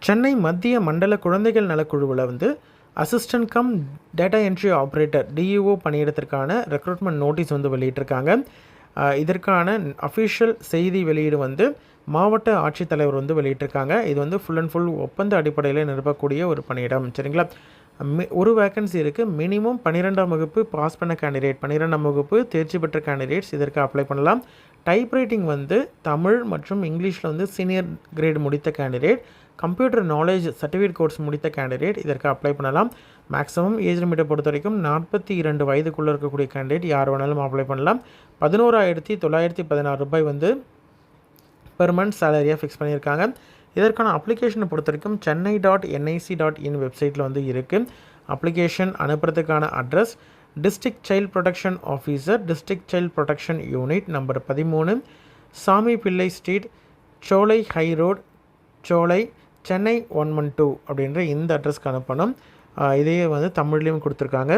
சென்னை மத்திய மண்டல குழந்தைகள் நலக்குழுவில் வந்து assistant cum data entry operator DEO பணியிடத்திற்கான ரெக்ரூட்மெண்ட் நோட்டீஸ் வந்து வெளியிட்டிருக்காங்க. இதற்கான அஃபிஷியல் செய்தி வெளியீடு வந்து மாவட்ட ஆட்சித்தலைவர் வந்து வெளியிட்டிருக்காங்க. இது வந்து ஃபுல் அண்ட் ஃபுல் ஒப்பந்த அடிப்படையில் நிரப்பக்கூடிய ஒரு பணியிடம். சரிங்களா? ஒரு வேக்கன்சி இருக்குது. மினிமம் 12ஆம் வகுப்பு பாஸ் பண்ண கேண்டிடேட், 12ஆம் வகுப்பு தேர்ச்சி பெற்ற கேண்டிடேட்ஸ் இதற்கு அப்ளை பண்ணலாம். டைப் ரைட்டிங் வந்து தமிழ் மற்றும் இங்கிலீஷில் வந்து சீனியர் கிரேட் முடித்த candidate, computer knowledge certificate course முடித்த கேண்டிடேட் இதற்கு அப்ளை பண்ணலாம். மேக்ஸிமம் ஏஜ் லிமிட்டை பொறுத்த வரைக்கும் 42 வயதுக்குள்ளே இருக்கக்கூடிய கேண்டிடேட் யார் வேணாலும் அப்ளை பண்ணலாம். 11,916 ரூபாய் வந்து பெர் மந்த் சேலரியாக ஃபிக்ஸ் பண்ணியிருக்காங்க. இதற்கான அப்ளிகேஷனை பொறுத்த வரைக்கும் chennai.nic.in வெப்சைட்டில் வந்து இருக்குது. அப்ளிகேஷன் அனுப்புறதுக்கான address district child protection officer, district child protection unit, number 13, Sami பிள்ளை ஸ்ட்ரீட், சோலை ஹை ரோட், சோலை, சென்னை 112 அப்படின்ற இந்த அட்ரஸ்க்கு அனுப்பணும். இதையே வந்து தமிழ்லேயும் கொடுத்துருக்காங்க.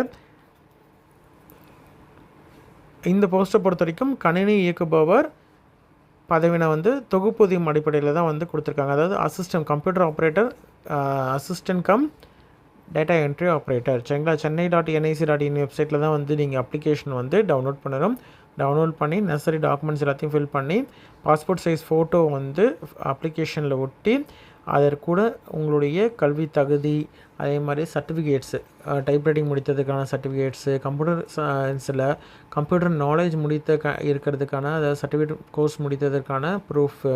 இந்த போஸ்ட்டை பொறுத்த வரைக்கும் கணினி இயக்குபவர் பதவினை வந்து தொகுப்பூதியம் அடிப்படையில் தான் வந்து கொடுத்துருக்காங்க. அதாவது assistant computer operator, assistant cum data entry operator. சரிங்களா? chennai.nic.in வெப்சைட்டில் தான் வந்து நீங்கள் அப்ளிகேஷன் வந்து டவுன்லோட் பண்ணணும். டவுன்லோட் பண்ணி நெசசரி டாக்குமெண்ட்ஸ் எல்லாத்தையும் ஃபில் பண்ணி பாஸ்போர்ட் சைஸ் ஃபோட்டோ வந்து அப்ளிகேஷனில் ஒட்டி அதற்கூட உங்களுடைய கல்வி தகுதி, அதே மாதிரி சர்டிஃபிகேட்ஸு, டைப் ரைட்டிங் முடித்ததுக்கான சர்டிஃபிகேட்ஸு, கம்ப்யூட்டர் சயின்ஸில் கம்ப்யூட்டர் நாலேஜ் இருக்கிறதுக்கான அதாவது சர்டிஃபிகேட் கோர்ஸ் முடித்ததற்கான ப்ரூஃபு,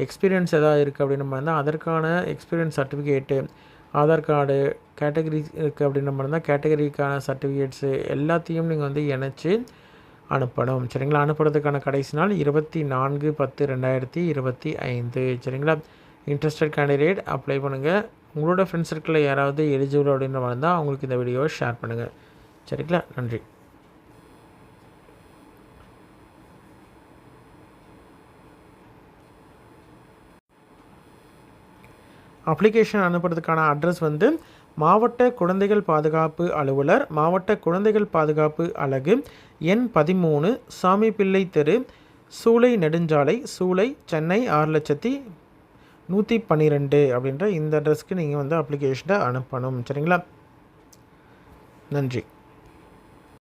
எக்ஸ்பீரியன்ஸ் எதாவது இருக்குது அப்படின்னு நம்ம இருந்தால் அதற்கான experience certificate, Aadhaar card, category இருக்குது அப்படின்னு நம்ம இருந்தால் கேட்டகரிக்கான சர்டிஃபிகேட்ஸு எல்லாத்தையும் நீங்கள் வந்து இணைச்சி அனுப்பணும். சரிங்களா? அனுப்புறதுக்கான கடைசி நாள் 24/10/2025. சரிங்களா? இன்ட்ரெஸ்டட் கேண்டிடேட் அப்ளை பண்ணுங்கள். உங்களோட ஃப்ரெண்ட்ஸ் சர்க்கிளில் யாராவது எலிஜிபிள் அப்படின்ற மாதிரி இருந்தால் அவங்களுக்கு இந்த வீடியோவை ஷேர் பண்ணுங்கள். சரிங்களா? நன்றி. அப்ளிகேஷன் அனுப்புறதுக்கான அட்ரஸ் வந்து மாவட்ட குழந்தைகள் பாதுகாப்பு அலுவலர், மாவட்ட குழந்தைகள் பாதுகாப்பு அலகு, எண் 13, சாமி பிள்ளை தெரு, சூளை நெடுஞ்சாலை, சூளை, சென்னை 6,112 அப்படின்ற இந்த அட்ரஸ்க்கு நீங்கள் வந்து அப்ளிகேஷனை அனுப்பணும். சரிங்களா? நன்றி.